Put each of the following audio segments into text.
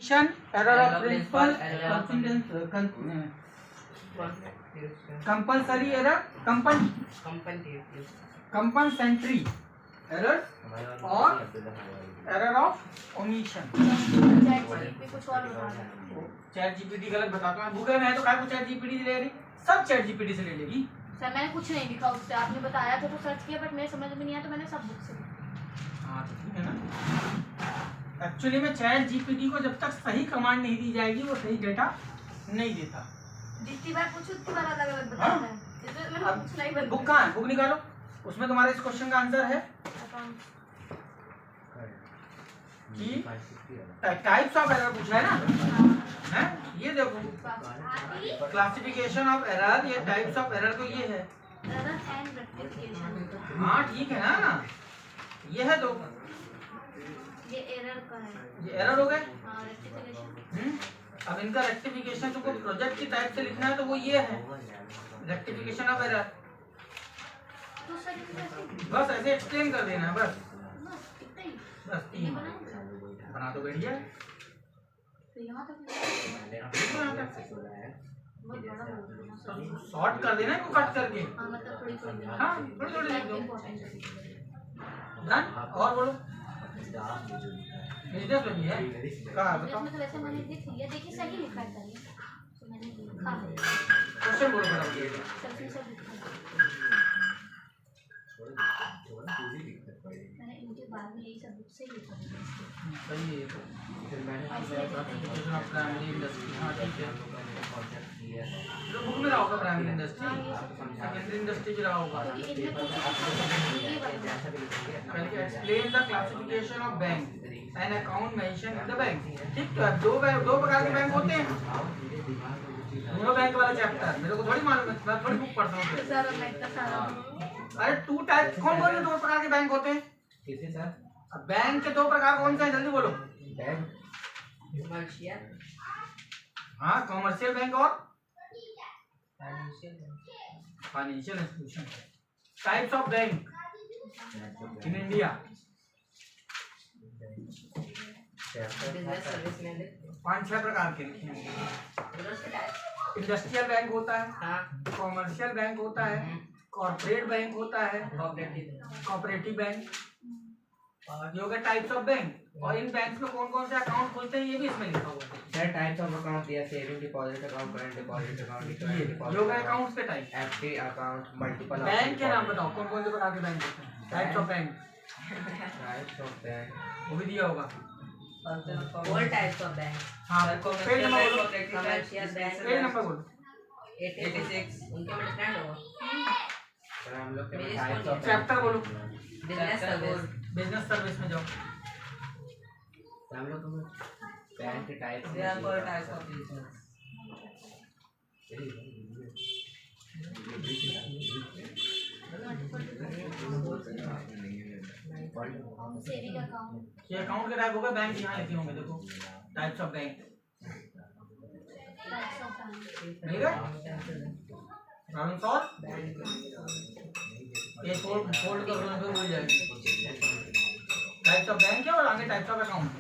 error of principal, compulsory error, compensatory error और error of omission। Chat GPT गलत बताता हूँ, गूगल में है तो काय को चैट जीपीटी ले रही, सब चैट जीपीटी से ले लेगी। सर मैंने कुछ नहीं लिखा उससे, आपने बताया था तो सर्च किया, बट मेरे समझ में नहीं आया तो मैंने सब बुक से लिखा। हाँ ठीक है ना। एक्चुअली में चैट जीपीटी को जब तक सही कमांड नहीं दी जाएगी वो सही डेटा नहीं देता। जितनी बार पूछो उतनी बार अलग अलग बताता है। इसलिए मैंने पूछना ही बंद। बुक कहाँ है, बुक निकालो, उसमें तुम्हारे इस क्वेश्चन का आंसर है कि टाइप्स ऑफ एरर पूछा है ना, है ये देखो क्लासिफिकेशन ऑफ एरर, ये टाइप्स ऑफ एरर तो ये है। हाँ ठीक है ना, ये है तो ये एरर का है, ये एरर हो गए। हाँ रेक्टिफिकेशन। अब इनका रेक्टिफिकेशन तुमको प्रोजेक्ट की टाइप से लिखना है तो वो ये है रेक्टिफिकेशन ऑफ एरर। तो सर बस ऐसे एक्सप्लेन कर देना है बस, इतना ही बस तीन बना तो बढ़िया है। तो यहाँ तक शॉर्ट कर देना है को कट करके। हाँ मतलब थोड़ी थोड़ी, हाँ थोड़ी थोड़ी लिख दो। डन, और बोलो बिजनेस में भी है कहा बताओ। इसमें तो वैसे मैंने देख लिया, देखिए सही लिखा है सर, ये तो मैंने लिखा है क्वेश्चन बोलो फटाफट। सबसे सब लिखा है मैंने, इनके बाद में यही सब बुक से लिखा है। सही है तो क्लासिफिकेशन ऑफ प्राइमरी इंडस्ट्री। हाँ ठीक है, जो बुक में रहा होगा प्राइमरी इंडस्ट्री, सेकेंडरी इंडस्ट्री भी रहा होगा। Explain the classification of bank and account mention in the bank. ठीक तो है, दो प्रकार के बैंक होते हैं, दोनों बैंक वाला चैप्टर मेरे को थोड़ी मालूम है, मैं थोड़ी बुक पढ़ता हूँ सर मैं इतना सारा। अरे टू टाइप कौन कौन से दो प्रकार के बैंक होते हैं? किसे सर? अब बैंक के दो प्रकार कौन से हैं, जल्दी बोलो। बैंक कमर्शियल, हाँ कमर्शियल बैंक और financial institution. Types of bank in India, business service में 5-6 प्रकार के लिखे हैं। इंडस्ट्रियल बैंक होता है, कॉमर्शियल बैंक होता है, कॉर्पोरेट बैंक होता है, कोऑपरेटिव बैंक, ये हो गया टाइप्स ऑफ बैंक। और इन बैंक में कौन कौन से अकाउंट खुलते हैं ये भी इसमें लिखा हुआ है। सर टाइप्स ऑफ अकाउंट दिया, saving deposit account, current deposit account, ये हो गया अकाउंट्स के type. FD account, multiple bank के नाम बताओ कौन कौन से प्रकार के बैंक होते हैं, types of bank types of bank, वो भी दिया होगा। All types of banks. हाँ पेज नंबर बोलो, Commercial bank. पेज नंबर बोलो। 86. उनके में डिफरेंट होगा। सर हम लोग के मेरे टाइप्स स्कूल ऑफ चैप्टर बोलो, Business service. बिजनेस सर्विस में जाओ। हम लोग को बैंक के types There are 4 types of business. Saving account, ये अकाउंट के टाइप होगा, बैंक यहाँ लिखे होंगे देखो, टाइप्स ऑफ बैंक। ठीक है, प्रॉब्लम सॉल्व। ये फोल्ड कर दो तो भूल जाएगी। टाइप्स ऑफ बैंक है और आगे टाइप्स ऑफ अकाउंट।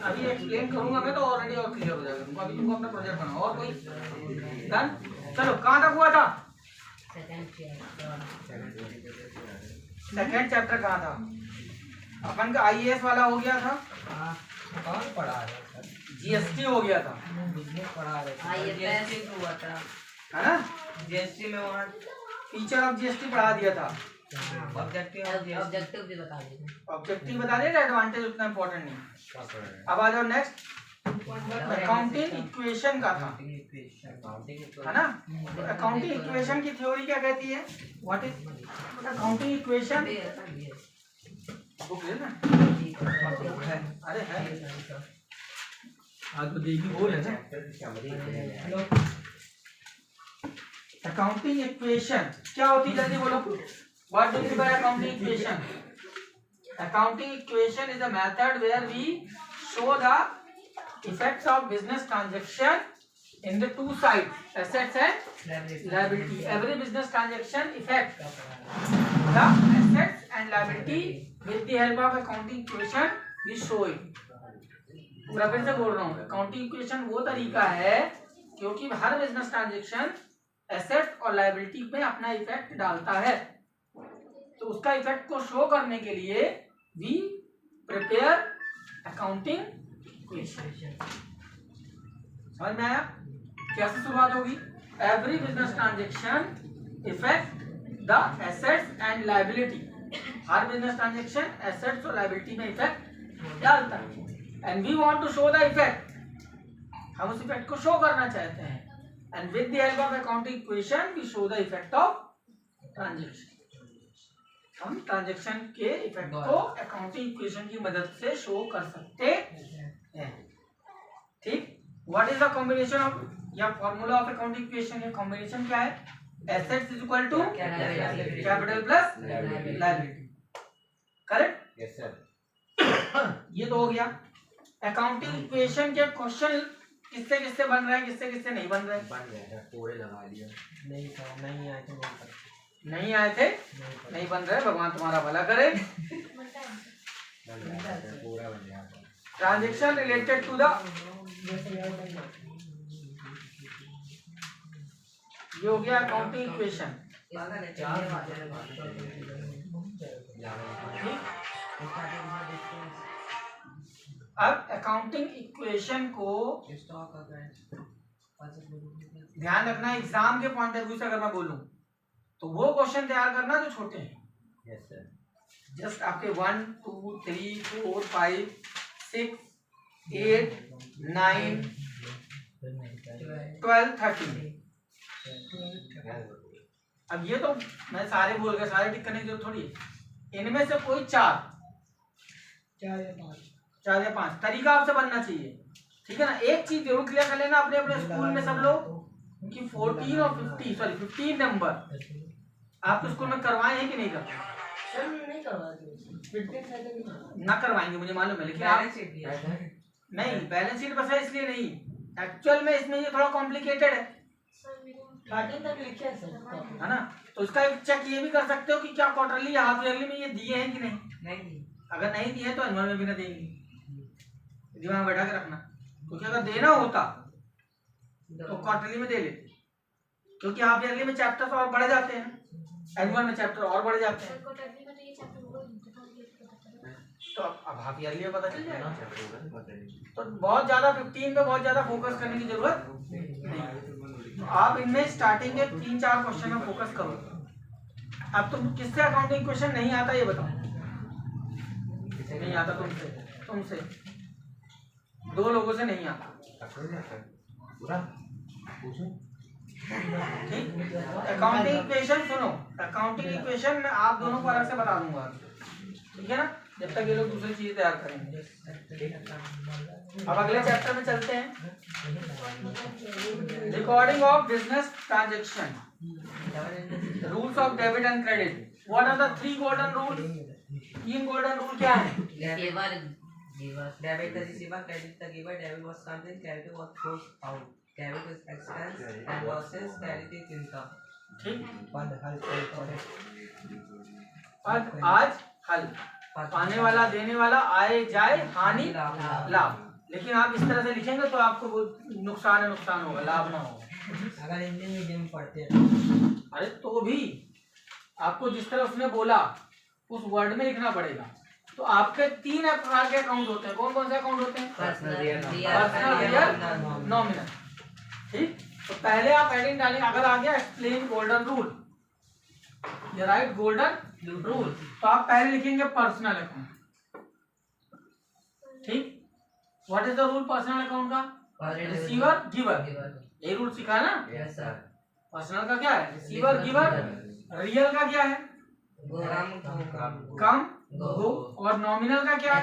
अभी एक्सप्लेन करूंगा मैं तो ऑलरेडी और क्लियर हो जाएगा तुमको। अभी तुमको अपना प्रोजेक्ट बनाओ। और कोई डन? चलो कहाँ तक हुआ था? सेकेंड चैप्टर कहाँ था अपन का? आईएएस वाला हो गया था, कौन पढ़ा रहा है? जीएसटी हो गया था, बिजनेस पढ़ा रहे हाँ ये पैसे हुआ था। है ना? जीएसटी में वहाँ टीचर ऑफ जीएसटी पढ़ा दिया था। ऑब्जेक्टिव भी बता दीजिए। ऑब्जेक्टिव बता देगा, एडवांटेज उतना इम्पोर्टेंट नहीं। अब आ जाओ नेक्स्ट, अकाउंटिंग इक्वेशन का था, है ना? अकाउंटिंग इक्वेशन की थ्योरी क्या कहती है? What is accounting equation? Book है ना? अरे है, आज तो देवी बोल है ना। अकाउंटिंग इक्वेशन क्या होती है, जल्दी बोलो। What do you mean by accounting equation? Accounting equation is a method where we show the effects of business transaction in the two sides, assets and liability. Every business transaction affect the assets and liability. With the help of accounting equation we show it. पूरा फिर से बोल रहा हूँ, accounting equation वो तरीका है क्योंकि हर बिजनेस ट्रांजेक्शन एसेट और लायबिलिटी में अपना इफेक्ट डालता है, तो उसका इफेक्ट को शो करने के लिए वी प्रिपेयर अकाउंटिंग इक्वेशन। समझ में आया? कैसे शुरुआत होगी? Every business transaction effect the assets and liability. हर बिजनेस ट्रांजेक्शन एसेट्स और लायबिलिटी में इफेक्ट डालता है, and we want to show the effect. हम उस इफेक्ट को शो करना चाहते हैं, and with the help of accounting equation we show the effect of transaction. हम ट्रांजेक्शन के इफेक्ट को अकाउंटिंग इक्वेशन की मदद से शो कर सकते हैं। ठीक, what is the combination of या फॉर्मूला ऑफ अकाउंटिंग इक्वेशन? या कॉम्बिनेशन क्या है? Assets is equal to capital plus liability. Correct? Yes sir. ये तो हो गया। अकाउंटिंग इक्वेशन के क्वेश्चन किससे किससे बन रहे हैं, किससे किससे नहीं बन रहे हैं? बन गया है, कोड़े लगा लिया। नहीं सर, नहीं आए थे नहीं सर। नहीं आए थे, नहीं बन रहे। भगवान तुम्हारा भला करे। बनता है। बन गया है, पूरा बन गया है। ट्रांजेक्शन रिलेटेड टू द, ये हो गया अकाउंटिंग इक्वेशन। अब अकाउंटिंग इक्वेशन को ध्यान रखना, एग्जाम के पॉइंट ऑफ व्यू से अगर मैं बोलूं तो वो क्वेश्चन तैयार करना जो छोटे हैं। Yes sir. जस्ट आपके 1 2 3 4 5 6 8 9 12 13। अब ये तो मैं सारे बोल गया, सारे टिक करने की जरूरत थोड़ी है। इनमें से कोई 4 या 5 तरीका आपसे बनना चाहिए। ठीक है ना? एक चीज जरूर क्लियर कर लेना अपने अपने स्कूल में सब लोग कि 14 और 15 नंबर आपके स्कूल में करवाए हैं कि नहीं करवाए? सर नहीं करवाते, ना करवाएंगे मुझे मालूम है, लेकिन आप नहीं, बैलेंस शीट बस है इसलिए नहीं, एक्चुअल में इसमें ये थोड़ा कॉम्प्लिकेटेड है, तक लिखे हैं सर। है ना? तो इसका एक चेक ये भी कर सकते हो कि क्या क्वार्टरली या हाफ ईयरली में ये दिए हैं कि नहीं। नहीं, अगर नहीं दिए तो एनुअल में भी ना देंगे, दिमाग बैठा के रखना। क्योंकि अगर देना होता तो क्वार्टरली में दे लेते, क्योंकि हाफ ईयरली में चैप्टर्स और बढ़ जाते हैं, एनुअल में चैप्टर और बढ़ जाते हैं। तो अब हाफ ईयरली में पता चल जाएगा। तो बहुत ज्यादा 15 पे बहुत ज्यादा फोकस करने की जरूरत नहीं। तो आप इनमें स्टार्टिंग के 3-4 क्वेश्चन में फोकस करो। अब तुम किससे अकाउंटिंग क्वेश्चन नहीं आता ये बताओ? नहीं आता तुमसे 2 लोगों से नहीं आता। ठीक, अकाउंटिंग इक्वेशन सुनो, अकाउंटिंग इक्वेशन मैं आप दोनों को अलग से बता दूंगा, ठीक है ना? जब तक ये लोग दूसरी चीज तैयार करेंगे। अब अगले चैप्टर में चलते हैं। Recording of business transaction, rules of debit and credit. What are the 3 golden rule? 3 golden rule क्या है? Debit the receiver, credit the giver. Debit was comes in, credit was goes out. Debit is expense and losses, credit is income. ठीक, But आज हल, पाने वाला देने वाला, आए जाए हानि लाभ। लेकिन आप इस तरह से लिखेंगे तो आपको वो नुकसान होगा, लाभ ना होगा। अगर इंग्लिश मीडियम पढ़ते हैं अरे तो भी आपको जिस तरह उसने बोला उस वर्ड में लिखना पड़ेगा। तो आपके 3 प्रकार के अकाउंट होते हैं। कौन कौन से अकाउंट होते हैं? Personal, real, nominal. ठीक, तो पहले आप हेडिंग डालेंगे। अगर आ गया एक्सप्लेन गोल्डन रूल, ये राइट गोल्डन रूल, तो आप पहले लिखेंगे पर्सनल अकाउंट। ठीक, what is the rule personal account का? रिसीवर गिवर, ये रूल सीखा ना? Yes sir. पर्सनल का क्या है? Receiver giver. रियल का क्या है? कम गो। और नॉमिनल का क्या है?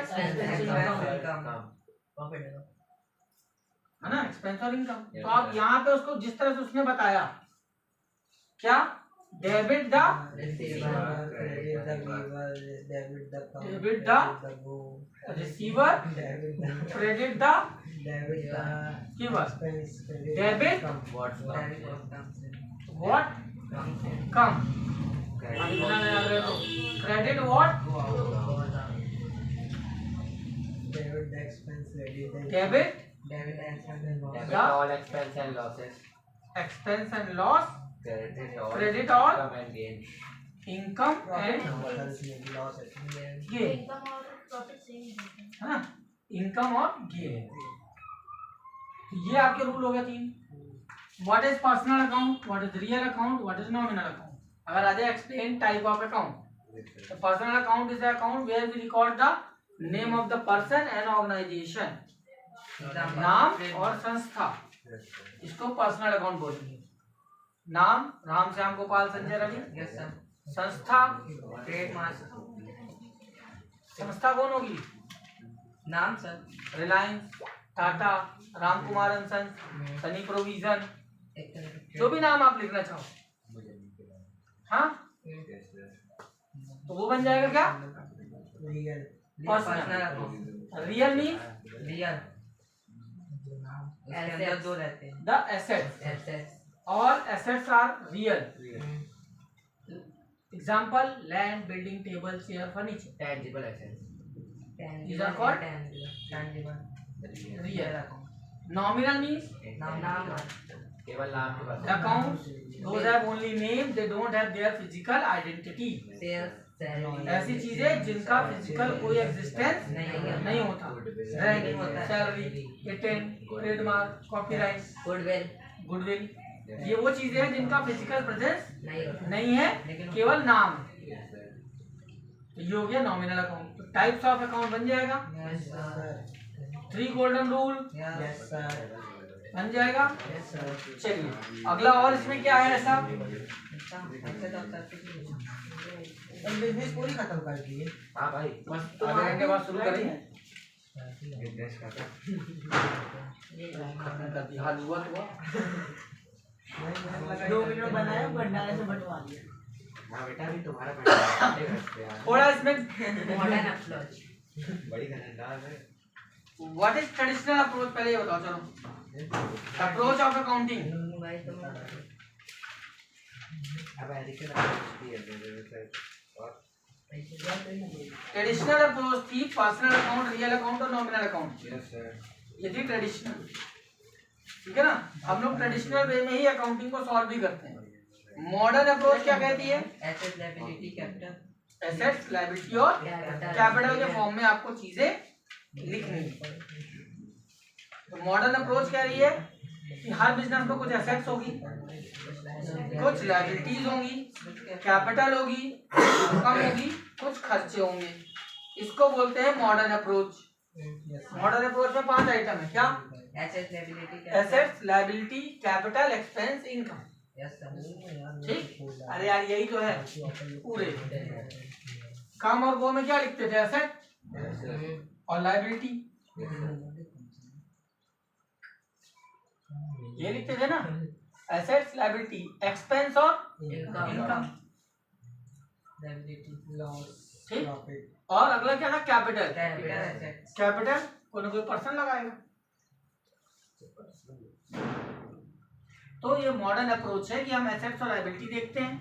है ना, एक्सपेंस और इनकम। तो आप यहाँ पे उसको जिस तरह से उसने बताया, क्या debit the receiver, credit the giver, debit what come, credit what Debit the expense, credit the debit Debit expense and loss. debit all expense and losses, expense and loss, credit all all income and gain. Income and Loss gain, income और profit same ही होते हैं। है ना, income और gain. ये आपके rule हो गए 3। What is personal account, what is real account, what is nominal account. अगर आ जाए एक्सप्लेन टाइप ऑफ अकाउंट, तो personal account is account where we record the name of the person and organization, नाम और संस्था, इसको पर्सनल अकाउंट बोलेंगे। नाम राम श्याम गोपाल संजय रवि, Yes, sir. संस्था, Trade mark. संस्था कौन होगी, नाम sir. Reliance, Tata, Ram Kumar and sons, Sunny provision, एक तरह की जो भी नाम आप लिखना चाहो, हाँ, तो वो बन जाएगा क्या, Real. Personal account. Real mean real इसके अंदर दो रहते हैं। The assets, Assets. All assets are real. Example land, building, table, chair, furniture, Tangible assets. These are called tangible. Real. Nominal means नाम केवल नाम के द बाद accounts those have only name, they don't have their physical identity. Sales salary ऐसी चीजें जिनका physical कोई एग्जिस्टेंस नहीं होता, rank, salary, patent, trademark, copyright, goodwill goodwill, ये वो चीजें हैं जिनका फिजिकल प्रेजेंस नहीं होता। नहीं है, केवल नाम। तो ये हो गया नॉमिनल अकाउंट। तो टाइप्स ऑफ अकाउंट बन जाएगा, Yes, sir. 3 golden rule Yes. Yes, sir. बन जाएगा। Yes, sir. चलिए अगला, और इसमें क्या है ऐसा, अच्छा तो सर अब बिजनेस पूरी खत्म कर दी है। हाँ भाई बस आधे घंटे बाद शुरू करेंगे। बिजनेस खत्म। खत्म कर दिया, हाल हुआ तो हुआ। 2 मिनट बनाया, भंडारे से बंटवा दिया। हाँ बेटा, अभी तुम्हारा थोड़ा इसमें मॉडर्न अप्रोच। बड़ी खतरनाक है। व्हाट इज ट्रेडिशनल अप्रोच, पहले ये बताओ। चलो अप्रोच ऑफ अकाउंटिंग, भाई तुम अब एडिशन भी है और ट्रेडिशनल अप्रोच थी पर्सनल अकाउंट, रियल अकाउंट और नॉमिनल अकाउंट, यस सर। ये थी ट्रेडिशनल। ठीक है ना, हम लोग ट्रेडिशनल वे में ही अकाउंटिंग को सॉल्व भी करते हैं। मॉडर्न अप्रोच क्या कहती है, asset liability capital assets, liability और कैपिटल के फॉर्म में आपको चीजें लिखनी है। तो मॉडर्न अप्रोच कह रही है कि हर बिजनेस में कुछ एसेट्स होगी, कुछ लायबिलिटीज होंगी, कैपिटल होगी, इनकम होगी, कुछ खर्चे होंगे। इसको बोलते हैं मॉडर्न अप्रोच। मॉडर्न अप्रोच में 5 आइटम है, क्या, asset liability assets, liability, capital, expense, income. Yes sir. ठीक, अरे यार यही तो है पूरे। काम और गो में क्या लिखते थे, एसेट और लायबिलिटी, ये लिखते थे ना, एसेट्स, लायबिलिटी, एक्सपेंस और इनकम। लायबिलिटी लॉस, ठीक, प्रॉफिट। और अगला क्या था, कैपिटल। कैपिटल एसेट कैपिटल कोई ना कोई पर्सन लगाएगा। तो ये मॉडर्न अप्रोच है कि हम एसेट्स और लायबिलिटी देखते हैं,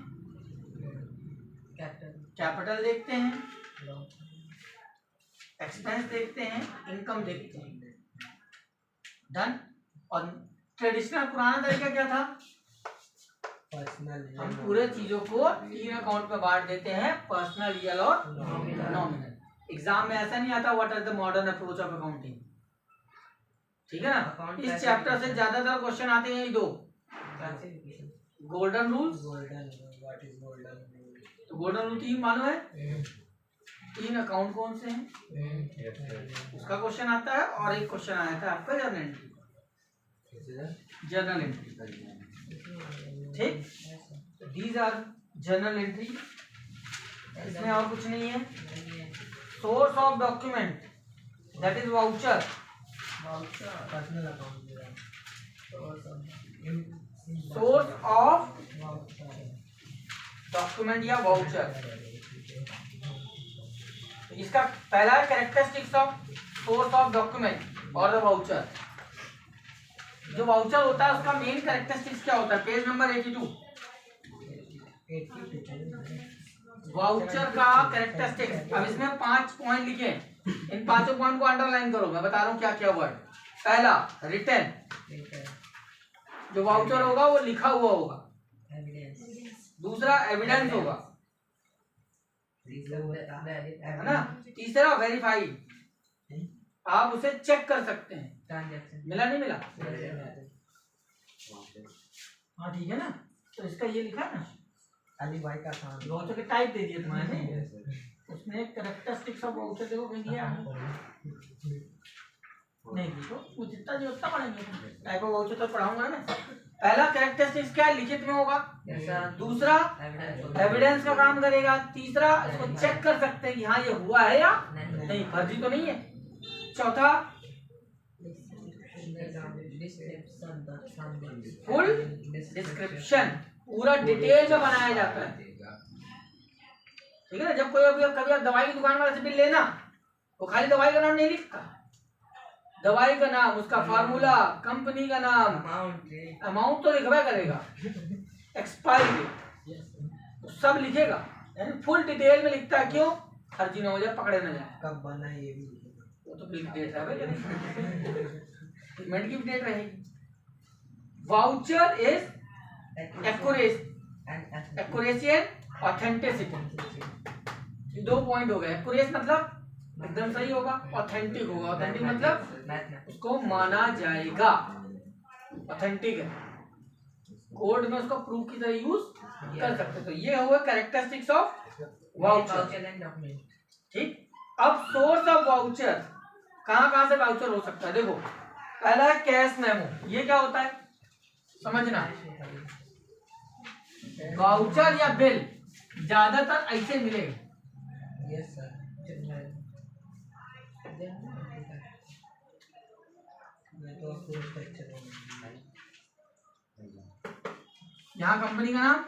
कैपिटल कैपिटल देखते हैं, एक्सपेंस देखते हैं, इनकम देखते हैं। डन। और ट्रेडिशनल पुराना तरीका क्या था, पर्सनल, हम पूरे चीजों को 3 अकाउंट में बांट देते हैं, पर्सनल, रियल और नॉमिनल। एग्जाम में ऐसा नहीं आता what is the modern approach of accounting. ठीक है ना, इस चैप्टर से ज्यादातर क्वेश्चन आते हैं ये 2 golden rules. Golden, what is golden rule? तो गोल्डन रूल 3 मालूम है, 3 अकाउंट कौन से हैं उसका क्वेश्चन आता है, और एक क्वेश्चन आया था आपका जर्नल एंट्री, जर्नल एंट्री। ठीक, दीज आर जर्नल एंट्री, इसमें और कुछ नहीं है। Source of document that is voucher, personal account है। सोर्स ऑफ डॉक्यूमेंट या वाउचर। इसका पहला है characteristics of source of document और द वाउचर। जो वाउचर होता है उसका मेन कैरेक्टरिस्टिक्स क्या होता है, पेज नंबर 82। वाउचर का कैरेक्टरिस्टिक्स, अब इसमें 5 पॉइंट लिखे हैं। इन पांचों पॉइंट को अंडरलाइन करो, मैं बता रहा हूँ क्या क्या वर्ड। पहला रिटर्न, जो वाउचर होगा वो लिखा हुआ होगा। दूसरा एविडेंस होगा, है ना। तीसरा वेरीफाइड, आप उसे चेक कर सकते हैं ट्रांजैक्शन मिला नहीं मिला। हाँ ठीक है ना। तो इसका ये लिखा है ना, अली भाई का काम वाउचर के टाइप दे दिए तुम्हारे, उसने कैरेक्टरिस्टिक्स ऑफ वाउचर देखो कहीं दिया है? नहीं देखो, वो जितना जो उतना पढ़ेंगे, टाइप ऑफ वाउचर तो पढ़ाऊंगा ना। पहला कैरेक्टरिस्टिक्स क्या है, लिखित में होगा। दूसरा एविडेंस का काम करेगा। तीसरा इसको चेक कर सकते हैं कि हाँ ये हुआ है या नहीं, फर्जी तो नहीं है। चौथा फुल डिस्क्रिप्शन, पूरा डिटेल में बनाया जाता है, ठीक है ना। जब कोई कभी आप दवाई की दुकान वाले से बिल लेना, वो खाली दवाई का नाम नहीं लिखता, दवाई का नाम, उसका फार्मूला, कंपनी का नाम, अमाउंट तो लिखवा करेगा, एक्सपायरी तो सब लिखेगा, यानी फुल डिटेल में लिखता है। क्यों? फर्जी ना हो जाए, पकड़े ना जाए। कब बना ये भी वो तो बिल डेट है भाई, पेमेंट की डेट रहेगी। Voucher is accuracy and authenticity, 2 point हो गए। एक्यूरेट मतलब एकदम सही होगा, ऑथेंटिक होगा। ऑथेंटिक मतलब उसको माना जाएगा, ऑथेंटिक है, कोर्ट में उसको प्रूफ की तरह यूज कर सकते। तो ये हुआ कैरेक्टरिस्टिक्स ऑफ वाउचर, ठीक। अब सोर्स ऑफ वाउचर, कहां से वाउचर हो सकता है? देखो, पहला है कैश मेमो। ये क्या होता है समझना, वाउचर या बिल ज्यादातर ऐसे मिलेगा। Yes sir. मैं तो आपको स्ट्रक्चर यहाँ कंपनी का नाम,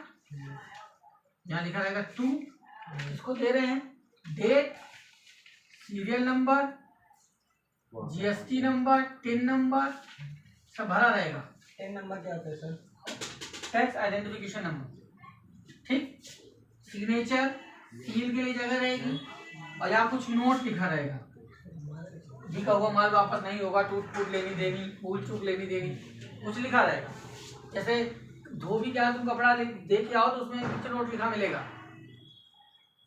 यहाँ लिखा रहेगा टू, इसको दे रहे हैं date, serial number, GST number, TIN number, सब भरा रहेगा। टेन नंबर क्या होता है सर? टैक्स आइडेंटिफिकेशन नंबर, ठीक। सिग्नेचर, सील के लिए जगह रहेगी, और यहाँ कुछ नोट लिखा रहेगा, बिका हुआ माल वापस नहीं होगा, टूट फूट लेनी देनी, भूल चूक लेनी देनी, कुछ लिखा रहेगा। जैसे धोबी क्या, तुम कपड़ा दे के आओ तो उसमें कुछ नोट लिखा मिलेगा।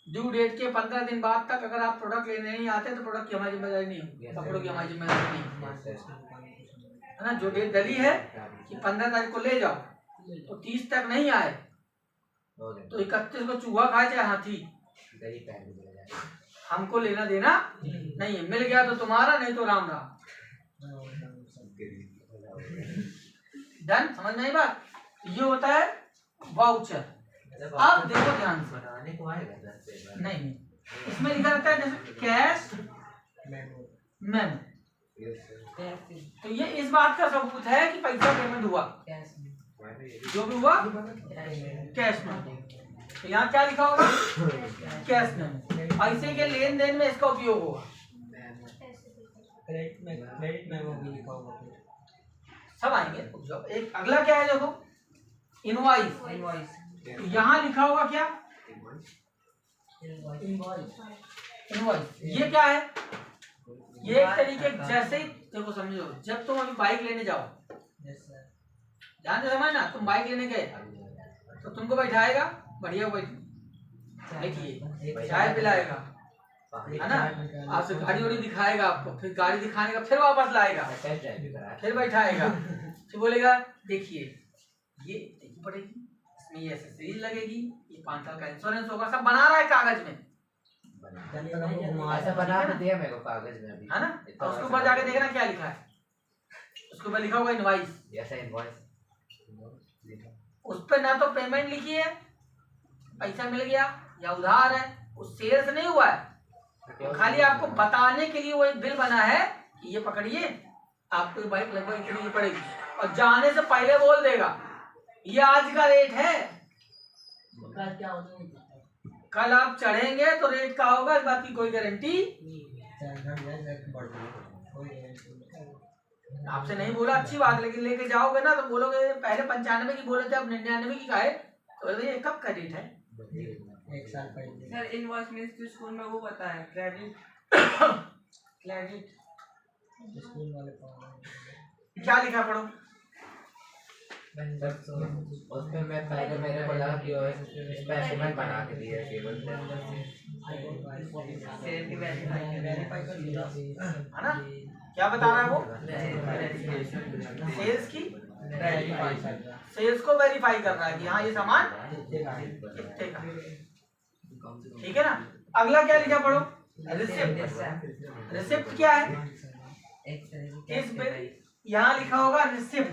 ड्यू डेट के 15 दिन बाद तक अगर आप प्रोडक्ट लेने नहीं आते तो प्रोडक्ट की हमारी जिम्मेदारी नहीं होगी, कपड़ों की हमारी जिम्मेदारी नहीं है ना। जो डेट डली है कि 15 तारीख को ले जाओ, तो 30 तक नहीं आए तो 31 को चूहा खाए चाहे हाथी, हमको लेना देना नहीं है। मिल गया तो तुम्हारा, नहीं तो राम राम। डन, समझ में आई बात। ये होता है वाउचर। अब देखो ध्यान से, नहीं इसमें लिखा रहता है जैसे कैश मेमो, तो ये इस बात का सबूत है कि पैसा पेमेंट हुआ, जो भी हुआ कैश मेमो। तो यहाँ क्या लिखा होगा, कैश मेमो। पैसे के लेन देन में इसका उपयोग होगा। क्रेडिट मेमो भी लिखा होगा, सब आएंगे। जो एक अगला क्या है देखो, इनवॉइस। तो यहाँ लिखा होगा क्या, इनवॉइस। ये क्या है, ये एक तरीके, जैसे देखो समझो, जब तुम अभी बाइक लेने जाओ, ध्यान से समझना, तुम बाइक लेने गए तो तुमको बैठाएगा, बढ़िया बैठिए, चाय पिलाएगा, है ना, आपसे गाड़ी वाड़ी दिखाएगा आपको, फिर गाड़ी दिखाने का फिर वापस लाएगा, फिर बैठाएगा, फिर बोलेगा देखिए ये देखी पड़ेगी, इसमें ये एक्सेसरीज लगेगी, ये 5 साल का इंश्योरेंस होगा, सब बना रहा है कागज में, ऐसा बना के दिया मेरे को कागज में अभी, है ना। और उसके ऊपर जाके देखना क्या लिखा है, उसके ऊपर लिखा होगा इनवॉइस। ऐसा इनवॉइस, उस पर ना तो पेमेंट लिखी है, पैसा मिल गया या उधार है, उस सेल्स नहीं हुआ है, तो खाली आपको बताने के लिए वो एक बिल बना है कि ये पकड़िए, आपको बाइक लगभग इतनी पड़ेगी, और जाने से पहले बोल देगा ये आज का रेट है, कल आप चढ़ेंगे तो रेट का होगा, इस बात की कोई गारंटी। आपसे नहीं बोला अच्छी बात, लेकिन लेके जाओगे ना तो बोलोगे पहले 95 की बोले थे, अब 99 की काहे, तो ये कब का रेट है, 1 साल पहले। सर इनवॉइस मींस तो स्कूल में वो बताया क्रेडिट क्रेडिट स्कूल वाले क्या लिखा पढ़ो। उसमें मैं पहले मेरे को लगा कि वो स्पेसिमेन बना के दिया केवल सेल की वेरीफाई कर दिया है ना, क्या बता रहा है वो, सेल्स की सेल्स को वेरीफाई करना है कि हाँ ये सामान कितने का, ठीक है ना। अगला क्या लिखा पढ़ो, रिसिप्ट। रिसिप्ट क्या है, इस बिल यहाँ लिखा होगा रिसिप्ट।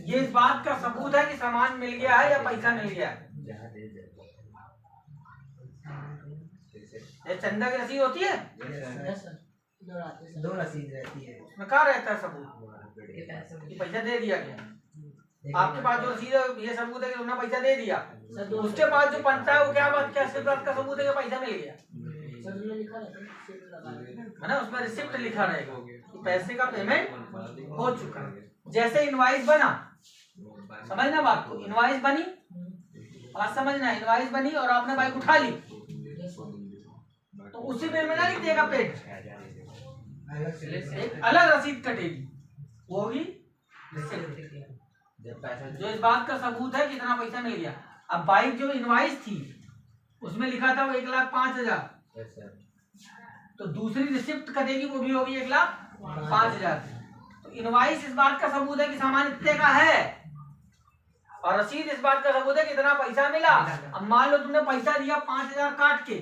ये इस बात का सबूत है कि सामान मिल गया है या पैसा मिल गया है। ये चंदा की रसीद होती है, दो रसीद रहती है, उसमें क्या रहता है सबूत कि पैसा दे दिया गया। आपके पास जो रसीद है ये सबूत है कि तुमने पैसा दे दिया, उसके पास जो पंचा है वो क्या बात, क्या इस बात का सबूत है कि पैसा मिल गया, है ना। उसमें रिसिप्ट लिखा रहेगा कि पैसे का पेमेंट हो चुका है। जैसे इनवाइस बना, समझना बात को, इनवाइस बनी, बात समझना, इनवाइस बनी और आपने बाइक उठा ली तो उसी बिल में ना लिख देगा पेड, एक अलग रसीद कटेगी, वो होगी जो इस बात का सबूत है कि इतना पैसा मिल गया। अब बाइक जो इनवाइस थी उसमें लिखा था वो 1,05,000, तो दूसरी रिसिप्ट कटेगी वो भी होगी 1,05,000। तो इनवाइस इस बात का सबूत है कि सामान इतने का है और रसीद इस बात का सबूत है कि इतना पैसा मिला। अब मान लो तुमने पैसा दिया 5,000 काट के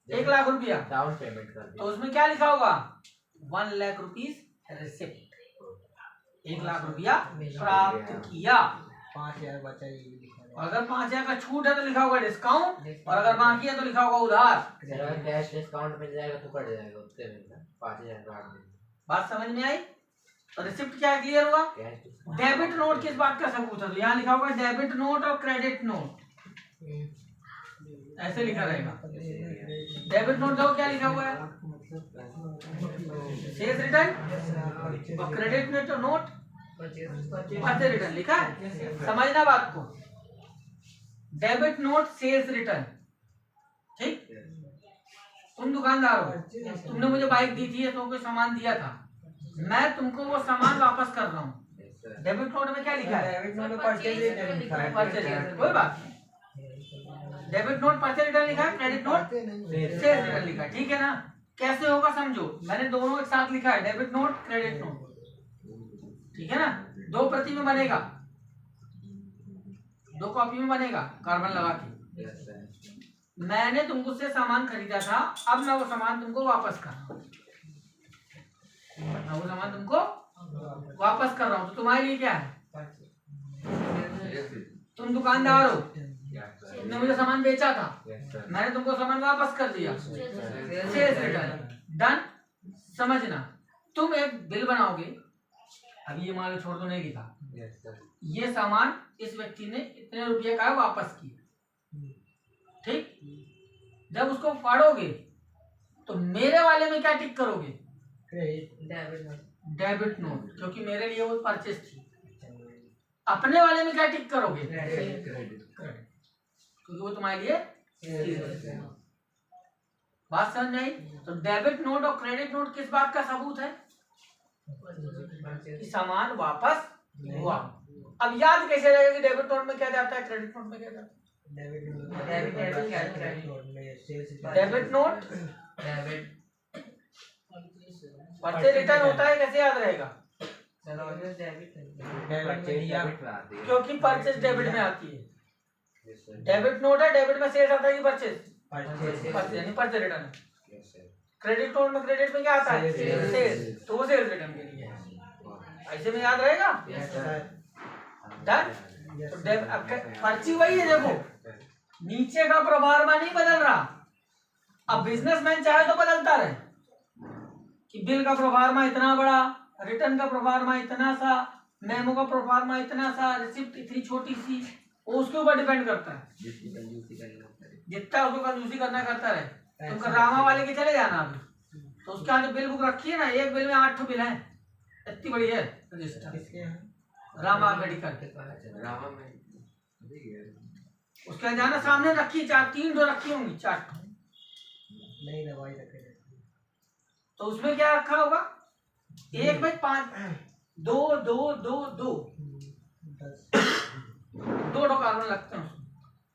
1,00,000 रुपया डाउन पेमेंट कर तो उसमें क्या लिखा होगा 1,00,000 रुपीज रिसिप्ट, 1,00,000 रुपया प्राप्त किया। 5,000 बचा, ये भी लिखा है। अगर 5,000 का छूट है तो लिखा होगा डिस्काउंट, और अगर बाकी है तो लिखा होगा उधार। अगर कैश डिस्काउंट मिल जाएगा तो कट जाएगा उससे मिलता 5,000 काट देंगे। बात समझ में आई। तो रिसिप्ट क्या क्लियर हुआ। डेबिट नोट किस बात का सबूत है, तो यहाँ लिखा होगा डेबिट नोट और क्रेडिट नोट, ऐसे लिखा रहेगा। डेबिट नोट देखो क्या लिखा हुआ है, सेल्स रिटर्न, और क्रेडिट नोट परचेज रिटर्न लिखा है। समझना बात को, डेबिट नोट सेल्स रिटर्न, ठीक। तुम दुकानदार हो, तुमने मुझे बाइक दी थी, तो कोई सामान दिया था, मैं तुमको वो सामान वापस कर रहा हूँ। डेबिट नोट में क्या लिखा है, डेबिट नोट परचेज रिटर्न लिखा है, परचेज रिटर्न, कोई बात नहीं। डेबिट नोट परचेज रिटर्न लिखा है, क्रेडिट नोट सेल्स रिटर्न लिखा है, ठीक है ना। कैसे होगा समझो, मैंने दोनों एक साथ लिखा है, डेबिट नोट क्रेडिट नोट, ठीक है ना। 2 प्रति में बनेगा, 2 कॉपी में बनेगा कार्बन लगा के। मैंने तुमको से सामान खरीदा था, अब मैं वो सामान तुमको वापस कर रहा हूँ, मैं वो सामान तुमको वापस कर रहा हूँ। तो तुम्हारे लिए क्या है, तुम दुकानदार हो, तुमने मुझे सामान बेचा था, मैंने तुमको सामान वापस कर दिया, सेल्स रिटर्न डन। समझना, तुम एक बिल बनाओगे, अभी ये मान लो छोड़ दो, नहीं लिखा, ये सामान इस व्यक्ति ने इतने रुपये का वापस किया, ठीक। जब उसको पढ़ोगे तो मेरे वाले में क्या टिक करोगे, डेबिट नोट, क्योंकि मेरे लिए वो परचेज थी। अपने वाले में क्या टिक करोगे, क्योंकि वो तुम्हारे लिए। बात समझ में आई। तो डेबिट नोट और क्रेडिट नोट किस बात का सबूत है, कि सामान वापस हुआ। अब याद कैसे रहेगा कि डेबिट नोट में क्या जाता है, क्रेडिट नोट में क्या जाता है। डेबिट नोट परचेज रिटर्न होता है, कैसे याद रहेगा, क्योंकि परचेज डेबिट में आती है। डेबिट नोट है, डेबिट में सेल्स आता है कि परचेज, यानी परचेज रिटर्न। क्रेडिट नोट में क्रेडिट में क्या आता है, सेल्स, तो वो सेल्स रिटर्न के लिए है। ऐसे में याद रहेगा, डन। तो पर्ची वही है, देखो नीचे का प्रोफार्मा नहीं बदल रहा। अब बिजनेसमैन चाहे तो बदलता रहे कि बिल का प्रोफार्मा इतना बड़ा, रिटर्न का प्रोफार्मा इतना सा, मेमो का प्रोफार्मा इतना सा, रिसिप्ट इतनी छोटी सी, वो उसके ऊपर डिपेंड करता है। जितना उसको कंजूसी करना करता रहे। तुम रामा वाले के चले जाना अभी, तो उसके यहाँ बिल बुक रखी है ना, एक बिल में 8 बिल है, इतनी बड़ी है रजिस्टर, रामा मेडिकल। उसके यहाँ जाना, सामने रखी चार, 3 तो रखी होंगी, 4 नहीं दवाई रखे रहते तो उसमें क्या रखा होगा, 1 में 5, 2 2 2 2 2 कार्बन लगते हैं उसमें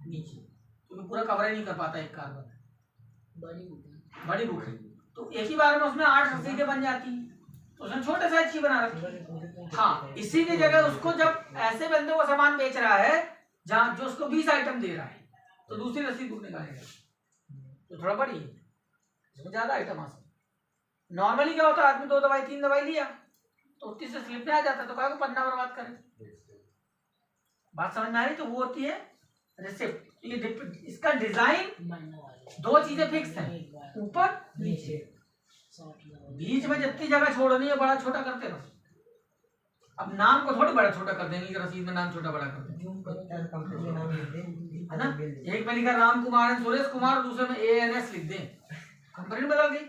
नीचे, क्योंकि पूरा कवर ही नहीं कर पाता एक कार्बन, बड़ी बुक है। तो एक ही बार में उसमें 8 सीटें बन जाती हैं, तो उसने छोटे साइज की बना रखी। हाँ, इसी की जगह उसको जब ऐसे बंदे को सामान बेच रहा है जहाँ जो उसको 20 आइटम दे रहा है, तो दूसरी रसीद बुक निकालेगा, तो थोड़ा बड़ी है, इसमें ज्यादा आइटम आ सकते। नॉर्मली क्या होता है, आदमी 2 दवाई 3 दवाई लिया तो उतनी से स्लिप में आ जाता है, तो कहा पन्ना बर्बाद करें। बात समझ में आ रही? तो वो होती है रिसिप्ट। ये इसका डिजाइन 2 चीजें फिक्स है, ऊपर नीचे, बीच में जितनी जगह छोड़नी है बड़ा छोटा करते रहो। अब नाम को थोड़ी बड़ा छोटा कर देंगे कि रसीद में नाम छोटा बड़ा कर देंगे, है ना? एक में लिखा राम कुमार एंड सुरेश कुमार और दूसरे में ANS लिख दें, कंपनी बदल गई।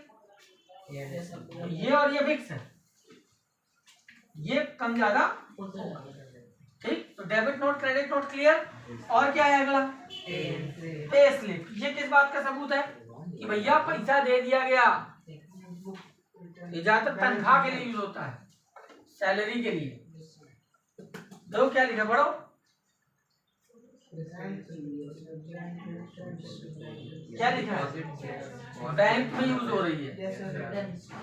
ये और ये फिक्स है, ये कम ज्यादा, ठीक। तो debit note, credit note clear. और क्या है अगला, पे स्लिप। ये किस बात का सबूत है कि भैया पैसा दे दिया गया। ये ज्यादातर तनख्वाह के लिए यूज होता है, सैलरी के लिए। देखो क्या लिखा, पढ़ो। क्या लिखा है, बैंक में यूज हो रही है।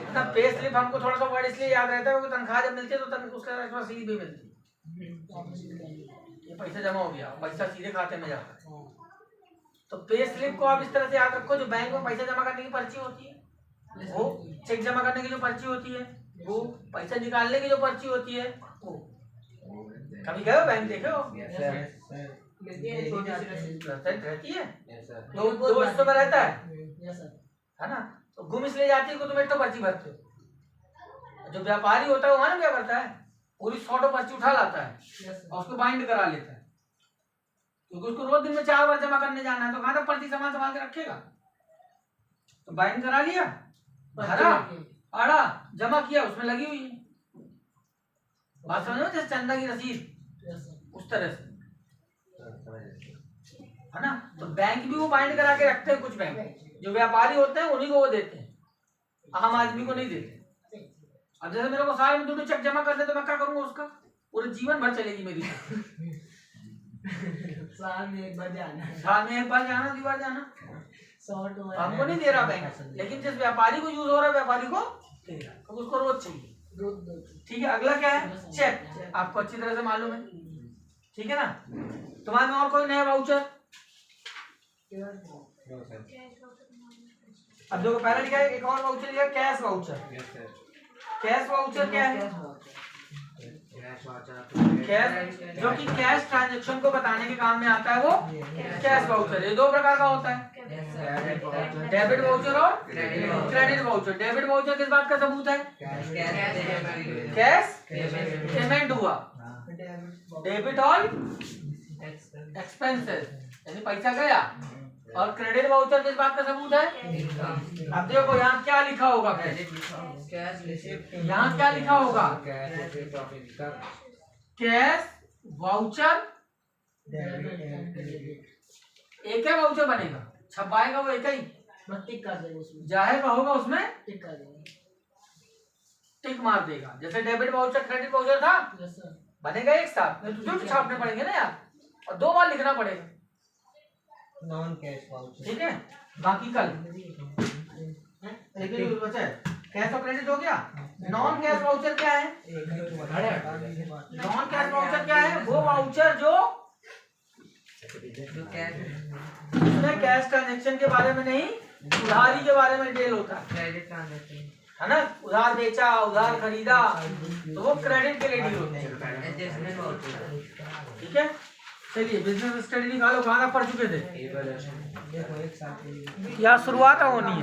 इतना पे स्लिप हमको थोड़ा सा वर्ड इसलिए याद रहता है क्योंकि तनख्वाह जब मिलती है तो उसका रसीद भी मिलती है। ये पैसा जमा हो गया, पैसा सीधे खाते में जाता है। तो पे स्लिप को आप इस तरह से याद रखो, जो बैंक में पैसा जमा करने की पर्ची होती है वो, चेक जमा करने की जो पर्ची होती है वो, पैसा निकालने की जो पर्ची होती है वो। कभी गए हो बैंक, देखे हो? रहती है, दो हिस्सों में रहता है ना? तो गुम इसलिए जाती है कि तुम एक तो पर्ची भरते हो। जो व्यापारी होता है वो वहां क्या करता है, पूरी 100 पर्ची उठा लाता है और उसको बाइंड करा लेता है, क्योंकि उसको रोज दिन में 4 बार जमा करने जाना है, तो कहां तक पर्ची संभाल संभाल के रखेगा। तो बाइंड करा लिया, भरा, आड़ा, जमा किया, उसमें लगी हुई है। बात समझ लो, जैसे चंदा की रसीद उस तरह से, है ना? तो बैंक भी वो बाइंड करा के रखते हैं। कुछ बैंक जो व्यापारी होते हैं उन्हीं को वो देते हैं, आम आदमी को नहीं देते। अब जैसे मेरे को साल में 2 चेक जमा कर दे तो मैं क्या करूंगा, उसका पूरे जीवन भर चलेगी मेरी। साल में एक बार जाना, साल में 1 बार जाना, 2 बार जाना, हमको नहीं दे रहा बैंक, लेकिन जिस व्यापारी को यूज हो रहा है व्यापारी को दे रहा है, तो उसको रोज चाहिए। ठीक है, अगला क्या है, चेक। आपको अच्छी तरह से मालूम है, ठीक है ना? तुम्हारे में और कोई नया वाउचर? अब देखो पहले लिखा है, एक और वाउचर लिखा, कैश वाउचर। कैश वाउचर क्या है? कैश, जो कि कैश ट्रांजैक्शन को बताने के काम में आता है, वो कैश वाउचर। ये 2 प्रकार का होता है, डेबिट वाउचर और क्रेडिट वाउचर। डेबिट वाउचर किस बात का सबूत है, कैश पेमेंट हुआ, डेबिट और एक्सपेंसेस यानी पैसा गया। और क्रेडिट वाउचर किस बात का सबूत है? अब देखो यहाँ क्या लिखा होगा, यहाँ क्या लिखा होगा, कैश वाउचर। एक है वाउचर बनेगा, छपाएगा वो एक ही, जाहिर का होगा उसमें टिक मार देगा। जैसे डेबिट वाउचर क्रेडिट वाउचर था, बनेगा एक साथ, तो छापने पड़ेंगे ना यार, और 2 बार लिखना पड़ेगा। नॉन कैश वाउचर, ठीक है, बाकी कल एक बचा है, कैश और क्रेडिट हो गया। नॉन कैश वाउचर क्या है? नॉन कैश वाउचर क्या है? वो वाउचर जो उसमें कैश ट्रांजैक्शन के बारे में नहीं, उधारी के बारे में डिटेल होता है। क्रेडिट ट्रांजैक्शन है ना, उधार बेचा, उधार खरीदा, तो वो क्रेडिट के लिए डील होते हैं। ठीक है, चलिए बिजनेस स्टडी निकालो, कहाँ तक पढ़ चुके थे? या शुरुआत होनी है।